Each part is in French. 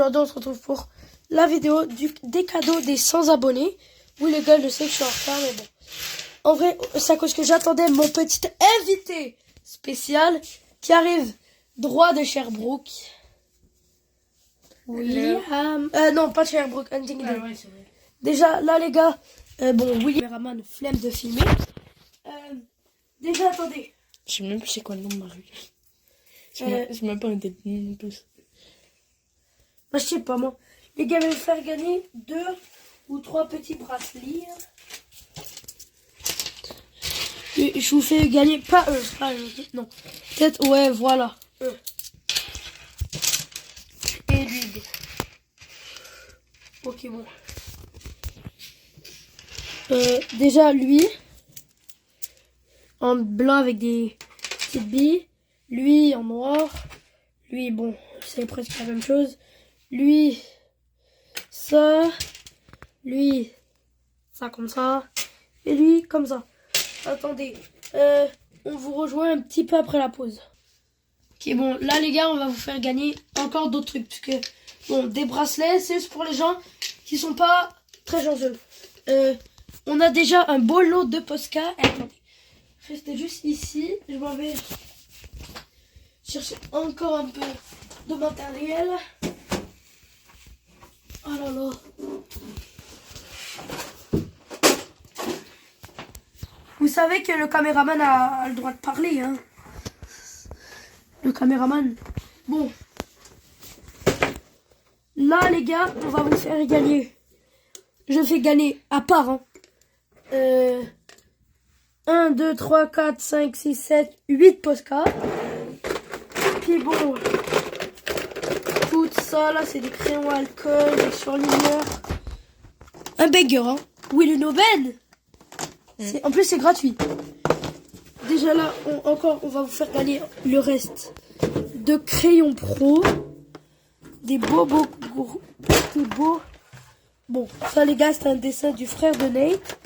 aujourd'hui on se retrouve pour la vidéo des cadeaux des 100 abonnés. Oui les gars, je sais que je suis en retard, mais bon. En vrai, c'est à cause que j'attendais mon petit invité spécial qui arrive droit de Sherbrooke. William. Non, pas de Sherbrooke, Huntingdon. Ah ouais, c'est vrai. Déjà, là les gars, bon, William, caméraman, flemme de filmer. Déjà, attendez. Je sais même plus c'est quoi le nom de ma rue. C'est même pas un tête en plus. Bah, je sais pas moi. Les gars vont me faire gagner 2 ou 3 petits bracelets. Et je vous fais gagner pas eux, non. Peut-être, ouais, voilà. Eux. Et lui. Ok, bon. Déjà, lui. En blanc avec des petites billes. Lui, en noir. Lui, bon, c'est presque la même chose. Lui, ça. Lui, ça comme ça. Et lui, comme ça. Attendez, on vous rejoint un petit peu après la pause. Ok, bon, là les gars, on va vous faire gagner encore d'autres trucs. Parce que, bon, des bracelets, c'est juste pour les gens qui sont pas très chanceux. On a déjà un beau lot de Posca. Attendez, restez juste ici. Je m'en vais chercher encore un peu de matériel. Oh là là. Vous savez que le caméraman a le droit de parler, hein. Le caméraman. Bon. Là, les gars, on va vous faire gagner. Je fais gagner à part, hein. 1, 2, 3, 4, 5, 6, 7, 8 Posca. Puis bon. Tout ça, là, c'est des crayons à alcool, des surligneurs. Un bagger, hein. Oui, le Noben. En plus, c'est gratuit. Déjà là, on va vous faire gagner le reste de crayons pro. Des beaux. Bon, ça les gars, c'est un dessin du frère de Nate.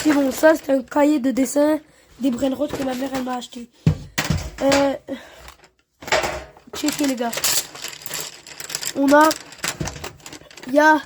Et bon, ça, c'est un cahier de dessin des Brainrot que ma mère, elle m'a acheté. Checkez les gars. Il y a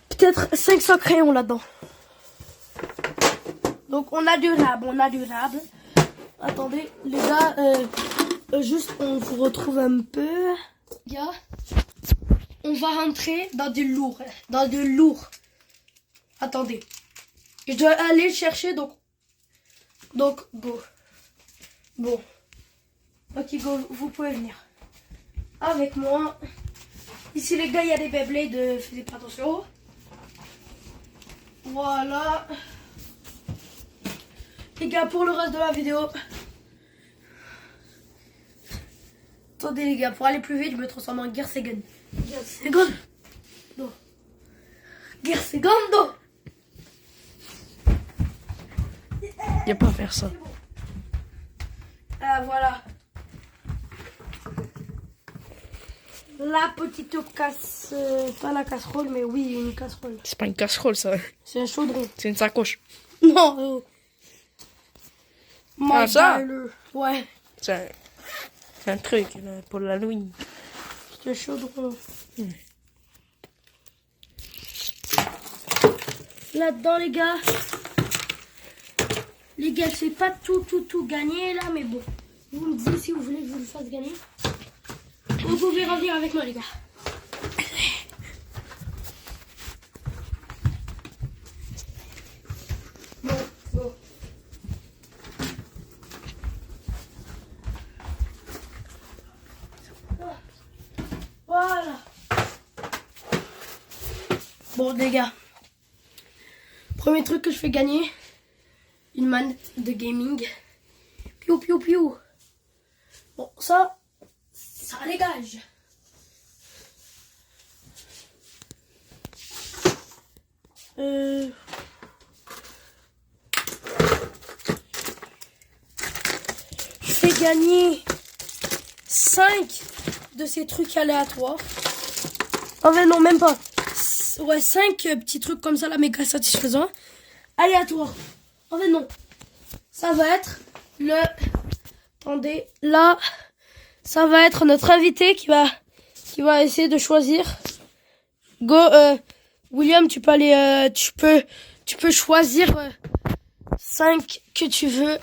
peut-être 500 crayons là-dedans. Donc on a du rable. Attendez, les gars, juste on vous retrouve un peu. Les gars, on va rentrer dans du lourd. Attendez. Je dois aller le chercher, donc go. Bon. Ok, go, vous pouvez venir. Avec moi. Ici les gars, il y a des Beyblade, faites pas attention. Voilà. Les gars, pour le reste de la vidéo. Attendez les gars, pour aller plus vite, je me transforme en Gersegan. Gersegando. Y'a pas à faire ça. Ah voilà. La petite casse, pas la casserole, mais oui, une casserole. C'est pas une casserole ça. C'est un chaudron. C'est une sacoche. Non. Ah ça? Ouais. C'est un truc là, pour l'Halloween. C'est un chaudron. Là-dedans les gars. Les gars, c'est pas tout gagné là, mais bon. Vous me dites si vous voulez que je vous le fasse gagner. Vous pouvez revenir avec moi les gars. Bon. Voilà. Bon les gars. Premier truc que je fais gagner. Une manette de gaming. Piou. Bon, ça dégage. Je fais gagner 5 de ces trucs aléatoires. En fait, non, même pas. Ouais, 5 petits trucs comme ça, là, méga satisfaisants. Aléatoires. En fait, non. Ça va être Attendez, là, ça va être notre invité qui va qui va essayer de choisir. Go, William, tu peux aller, tu peux choisir 5 que tu veux.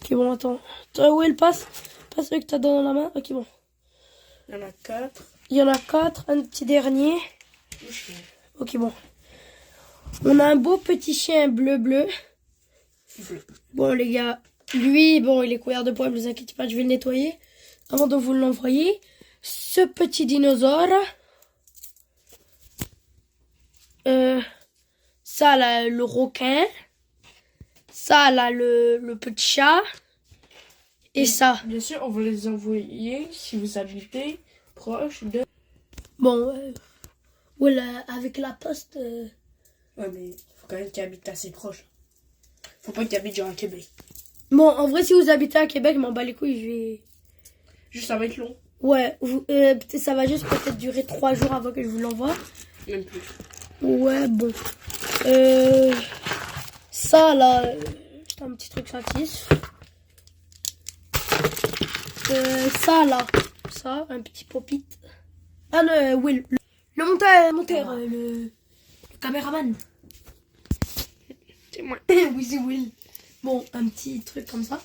Ok, bon, attends. Toi, où elle passe? Pas celui que t'as dans la main. Ok, bon. Il y en a 4. Il y en a 4, un petit dernier. Ok, bon. On a un beau petit chien bleu. Bon, les gars, lui, bon, il est couvert de poils, ne vous inquiétez pas, je vais le nettoyer avant de vous l'envoyer. Ce petit dinosaure. Ça, là, le requin. Ça, là, le petit chat. Et ça. Bien sûr, on va les envoyer si vous habitez proche de... Bon, ouais, avec la poste. Ouais, mais faut quand même qu'ils habitent assez proche. Faut pas qu'ils habitent genre à Québec. Bon, en vrai, si vous habitez à Québec, m'en bats les couilles, je vais... Juste, ça va être long. Ouais, ça va juste peut-être durer 3 jours avant que je vous l'envoie. Même plus. Ouais, bon. Ça, là, c'est un petit truc factice. Ça, là, ça, un petit pop-it. Ah non, Will, le monteur, le caméraman. C'est moi. Oui, c'est Will. Bon, un petit truc comme ça.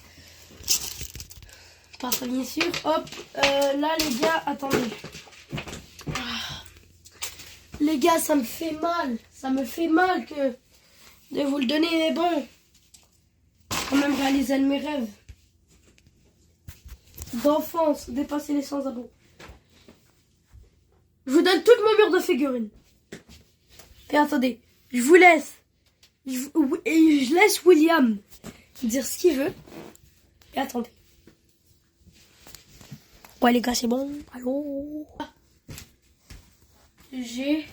Pas ça, bien sûr. Hop, là, les gars, attendez. Ah. Les gars, ça me fait mal. Ça me fait mal que de vous le donner, mais bon. Quand même réaliser un de mes rêves. D'enfance, dépasser les 100 abos. Je vous donne toute mon mur de figurines. Et attendez, je vous laisse. Je laisse William dire ce qu'il veut. Et attendez. Ouais les gars, c'est bon. Allô. J'ai...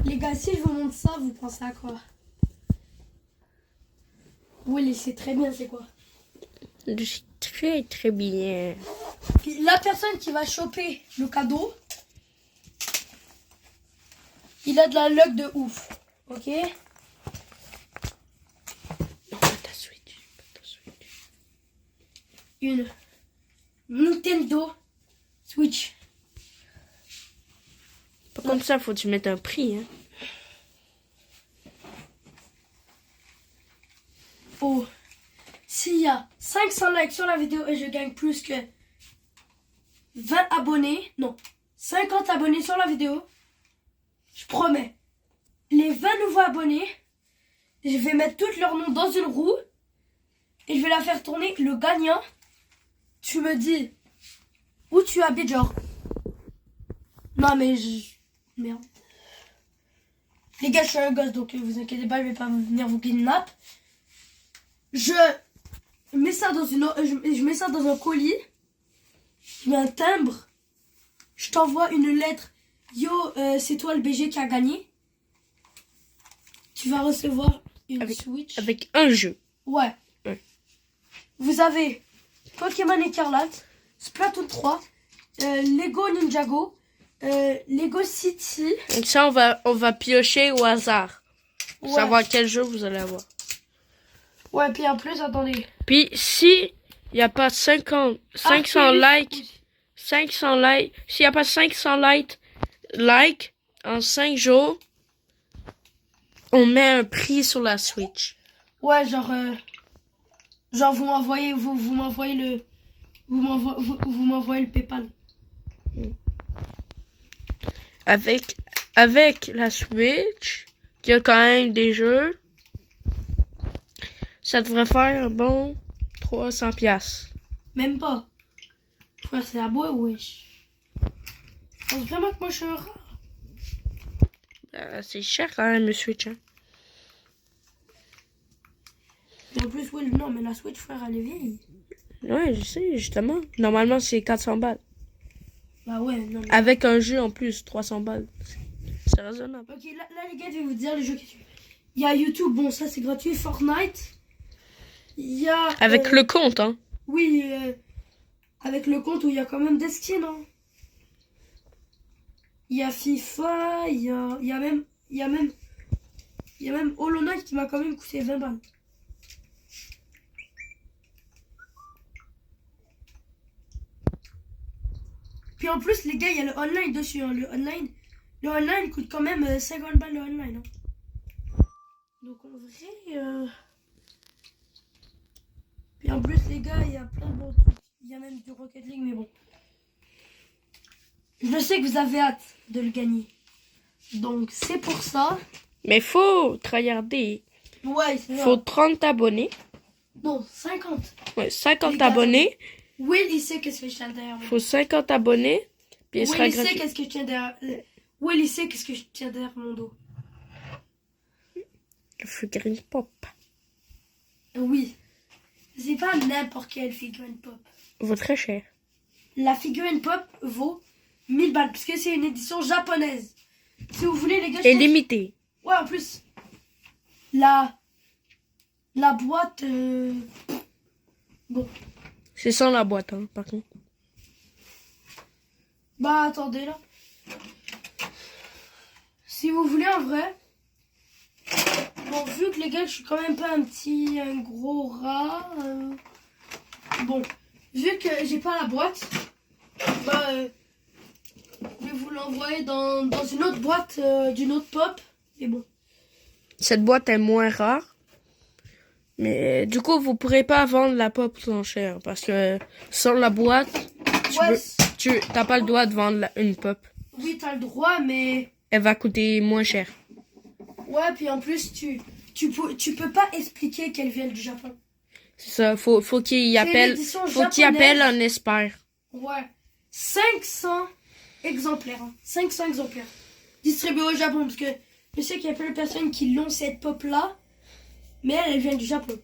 Les gars, si je vous montre ça, vous pensez à quoi? Oui, c'est très bien, c'est quoi? Très très bien. Puis la personne qui va choper le cadeau, il a de la luck de ouf. Ok? Ta Switch. Une Nintendo Switch. Pas comme ça, faut que tu mettes un prix. Hein. Oh. S'il y a 500 likes sur la vidéo et je gagne plus que 20 abonnés, non, 50 abonnés sur la vidéo, je promets, les 20 nouveaux abonnés, je vais mettre tous leurs noms dans une roue et je vais la faire tourner. Le gagnant, tu me dis où tu habites, genre. Non, mais merde. Les gars, je suis un gosse, donc vous inquiétez pas, je vais pas venir vous kidnapper. Je mets ça dans je mets ça dans un colis. Je mets un timbre. Je t'envoie une lettre. Yo, c'est toi le BG qui a gagné. Tu vas recevoir une Switch. Avec un jeu. Ouais. Vous avez Pokémon Écarlate, Splatoon 3, Lego Ninjago, Lego City. Donc ça, on va piocher au hasard. Pour Ouais. savoir quel jeu vous allez avoir. Ouais, puis en plus, attendez. Puis si il n'y a pas 500 likes, 500 likes, s'il n'y a pas 500 likes en 5 jours, on met un prix sur la Switch. Ouais, genre vous m'envoyez le PayPal. Avec la Switch, qui a quand même des jeux, ça devrait faire un bon 300 $. Même pas. Frère, c'est la boîte, wesh. Je pense vraiment que moi je suis un rat. C'est cher quand même le Switch. Hein. Mais en plus, ouais, non, mais la Switch, frère, elle est vieille. Ouais, je sais, justement. Normalement, c'est 400 $. Bah ouais, non. Mais... Avec un jeu en plus, 300 $. C'est raisonnable. Ok, là, les gars, je vais vous dire les jeux que tu veux. Il y a YouTube, bon, ça c'est gratuit. Fortnite. Il y a. Avec le compte, hein. Oui, avec le compte où il y a quand même des skins, hein. Il y a FIFA, il y a même Hollow Knight qui m'a quand même coûté 20 balles. Puis en plus, les gars, il y a le online dessus. Hein. Le online coûte quand même 50 balles le online. Hein. Donc en vrai... Puis en plus, les gars, il y a plein de bons trucs. Il y a même du Rocket League, mais bon. Je sais que vous avez hâte de le gagner. Donc c'est pour ça. Mais faut tryharder. Ouais, c'est ça. Faut 30 abonnés. Non, 50. Ouais, 50 Les gars, abonnés. Will, il sait qu'est-ce que je tiens derrière moi. Faut 50 abonnés. Puis il sera Will, il sait gratuit. qu'est-ce que je tiens derrière... Will, il sait qu'est-ce que je tiens derrière mon dos. Le figurine pop. Oui. C'est pas n'importe quelle figurine pop. Vaut très cher. La figurine pop vaut 1000 balles. Parce que c'est une édition japonaise. Si vous voulez, les gars... Et limité. Ouais, en plus... La boîte... Bon. C'est sans la boîte, hein, par contre. Bah, attendez, là. Si vous voulez, en vrai... Bon, vu que les gars, je suis quand même pas un gros rat... Bon, vu que j'ai pas la boîte... Bah, je vais vous l'envoyer dans une autre boîte d'une autre pop. Et bon. Cette boîte est moins rare. Mais du coup, vous pourrez pas vendre la pop sans cher. Parce que sans la boîte, Ouais, tu t'as pas le droit de vendre une pop. oui, t'as le droit, mais... Elle va coûter moins cher. Ouais, puis en plus, tu peux pas expliquer qu'elle vient du Japon. C'est ça, faut qu'il appelle, l'édition faut qu'il japonaise. appelle un expert. Ouais. 500 exemplaires. Hein. 500 exemplaires. Distribués au Japon. Parce que je sais qu'il y a plein de personnes qui l'ont cette pop-là. Mais elle vient du Japon.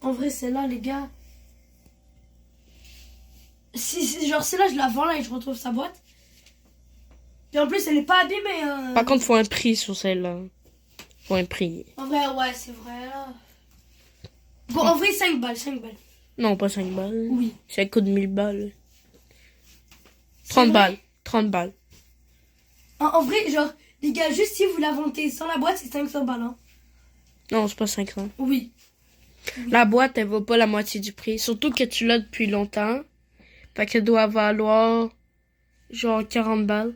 En vrai, celle-là, les gars... genre, celle-là, je la vends là et je retrouve sa boîte. Et en plus, elle est pas abîmée. Hein. Par contre, faut un prix sur celle-là. Faut un prix. En vrai, ouais, c'est vrai. Là. Bon, en vrai, 5 balles, 5 balles. Non, pas 5 balles. Oui. Ça coûte 1000 balles. C'est 30 vrai. balles. 30 balles. En vrai, genre, les gars, juste si vous la vendez sans la boîte, c'est 500 balles. Hein. Non, c'est pas 500. Oui. La boîte, elle vaut pas la moitié du prix. Surtout que tu l'as depuis longtemps. Fait qu'elle doit valoir genre 40 balles.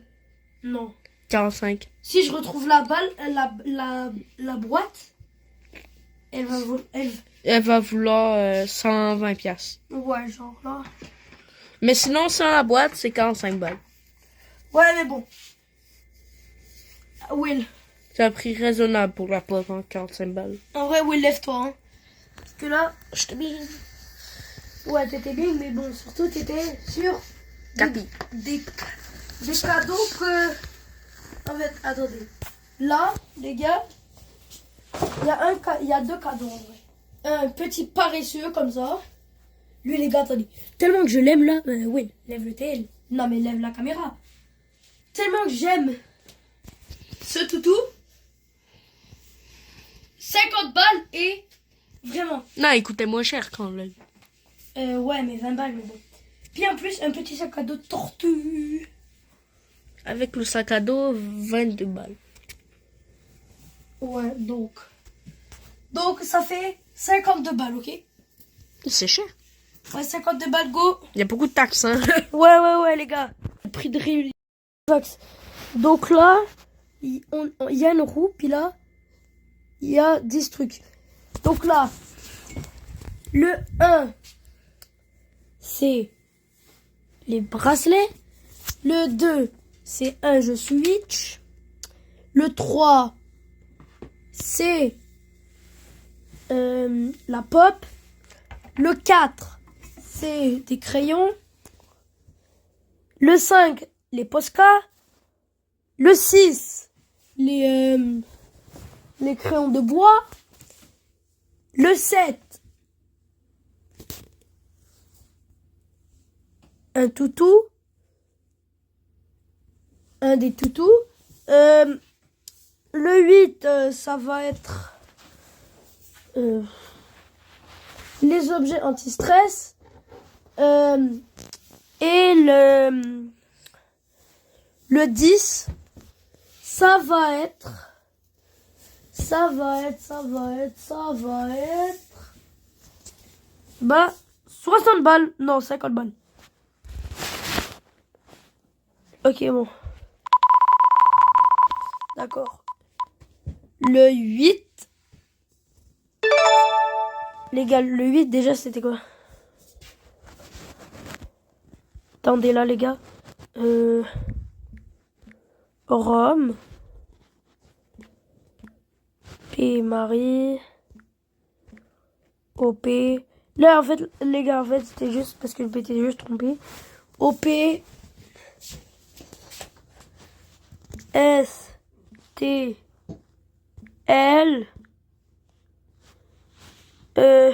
Non. 45. Si je retrouve la balle, la boîte, elle va Elle va vouloir 120 piastres. ouais, genre là. Mais sinon, sans la boîte, c'est 45 balles. Ouais, mais bon. Will. C'est un prix raisonnable pour la pop, hein, 45 balles. En vrai, Will, lève-toi. Hein. Parce que là, je te bien. Ouais, t'étais bien, mais bon, surtout t'étais sur Tapis. des cadeaux que... En fait, attendez. Là, les gars, il y a deux cadeaux en vrai. Un petit paresseux comme ça. Lui, les gars, attendez. Tellement que je l'aime là. Will, lève le tel. Non, mais lève la caméra. Tellement que j'aime ce toutou. 50 balles et vraiment. Non, il coûtait moins cher quand même. Ouais, mais 20 balles, mais bon. Puis en plus, un petit sac à dos tortue. Avec le sac à dos, 22 balles. Ouais, donc ça fait 52 balles, ok? C'est cher. Ouais, 52 balles, go. Il y a beaucoup de taxes, hein. Ouais, les gars. Le prix de réunion. Donc là, il y a une roue, puis là, il y a 10 trucs. Donc là, le 1, c'est les bracelets. Le 2, c'est un jeu Switch. Le 3, c'est la pop. Le 4, c'est des crayons. Le 5, les Posca. Le 6, les crayons de bois. Le 7, un toutou. Un des toutous. Le 8, ça va être les objets anti-stress. Et le 10, ça va être... Bah, 60 balles. Non, 50 balles. Ok, bon. D'accord. Le 8. Les gars, le 8, déjà, c'était quoi? Attendez là, les gars. Rome. P. Marie. OP. Là, en fait, les gars, en fait, c'était juste parce que je m'étais juste trompé. OP. S. T. L. E.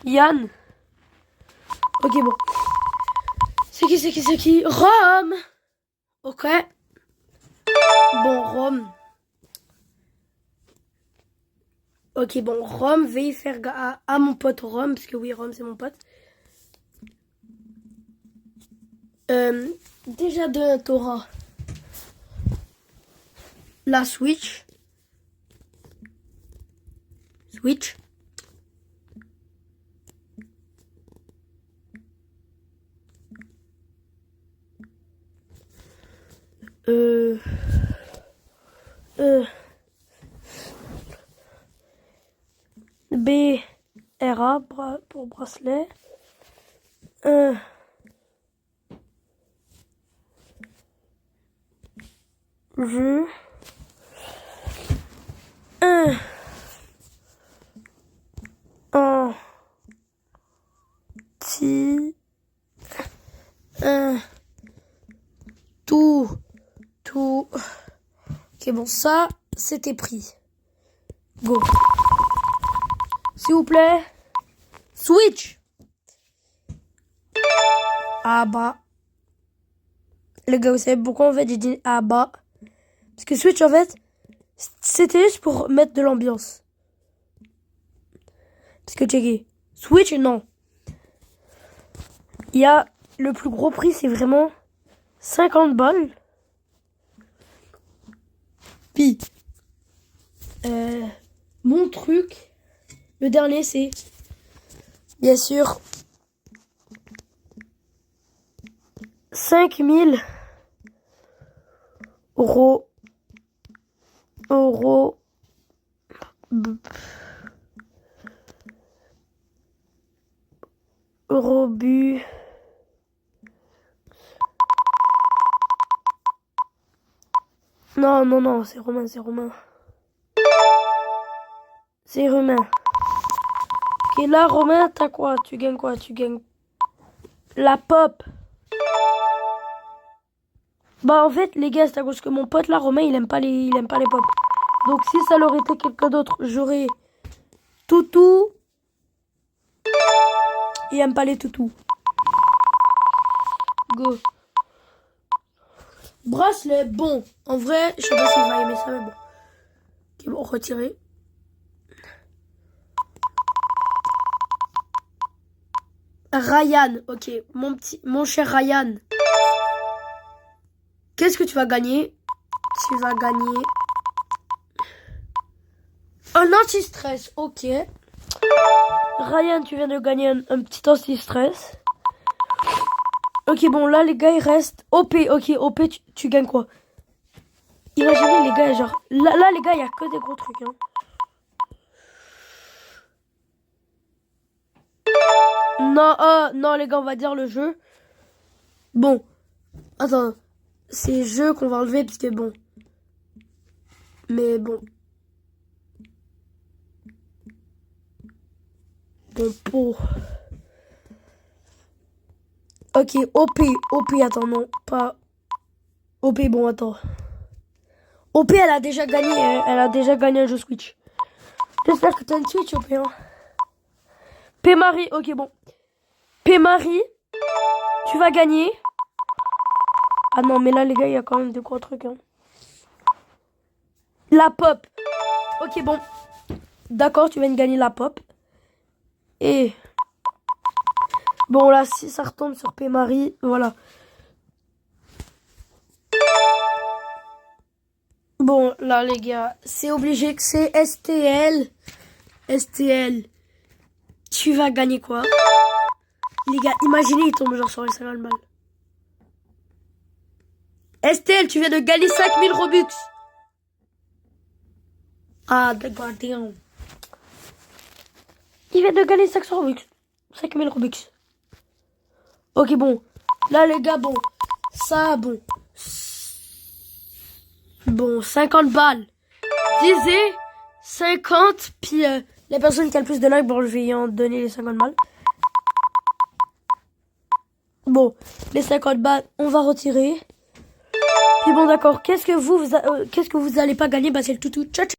Yann. Ok, bon. C'est qui? Rome. Ok. Bon, Rome. Ok, bon, Rome, vais faire à mon pote Rome, parce que oui, Rome, c'est mon pote. Déjà de t'auras la Switch. Switch. Euh, B, R, A, pour bracelet. Je. Un. Ti. Tout. Tout. Ok, bon, ça, c'était pris. Go. S'il vous plaît. Switch. Ah bah. Les gars, vous savez pourquoi en fait j'ai dit ah bah? Parce que Switch en fait, c'était juste pour mettre de l'ambiance. Parce que checker. Switch, non. Il y a le plus gros prix, c'est vraiment 50 balles. Puis, mon truc, le dernier, c'est bien sûr 5000 euros. Eurobu. Non, non, non, c'est romain, c'est romain. C'est romain. Ok, là, Romain, t'as quoi? Tu gagnes quoi? Tu gagnes la pop. Bah, en fait, les gars, c'est à cause que mon pote là, Romain, il aime pas les pop. Donc, si ça leur été quelqu'un d'autre, j'aurais toutou. Il aime pas les toutous. Go. Bracelet, bon. En vrai, je sais pas s'il va aimer ça, mais bon. Ok, bon, retirer. Ryan, ok. Mon cher Ryan. Qu'est-ce que tu vas gagner? Tu vas gagner un anti-stress, ok. Ryan, tu viens de gagner un petit anti-stress. Ok, bon, là, les gars, il reste OP. Ok, OP, tu gagnes quoi? Imaginez, les gars, genre... Là les gars, il y a que des gros trucs, hein. Non, non, les gars, on va dire le jeu. Bon. Attends. C'est jeu qu'on va enlever, parce que bon. Mais bon. Bon, pour... Ok, OP, attends, non, pas... OP, bon, attends. OP, elle a déjà gagné, elle a déjà gagné un jeu Switch. J'espère que t'as une Switch, OP, hein. P-Marie, ok, bon. P-Marie, tu vas gagner. Ah non, mais là, les gars, il y a quand même de gros trucs, hein. La pop. Ok, bon. D'accord, tu viens de gagner la pop. Et... Bon, là, si ça retombe sur P-Marie, voilà. Bon, là, les gars, c'est obligé que c'est STL. STL, tu vas gagner quoi? Les gars, imaginez, il tombe genre sur les 50 balles. STL, tu viens de gagner 5000 Robux. Ah, d'accord, damn. Il vient de gagner 500 Robux. 5000 Robux. Ok, bon. Là, les gars, bon. Ça, bon. Bon, 50 balles. Disais 50, puis la personne qui a le plus de likes, bon, je vais y en donner les 50 balles. Bon, les 50 balles, on va retirer. Puis bon, d'accord, qu'est-ce que vous allez pas gagner? Bah, c'est le toutou. Ciao, ciao.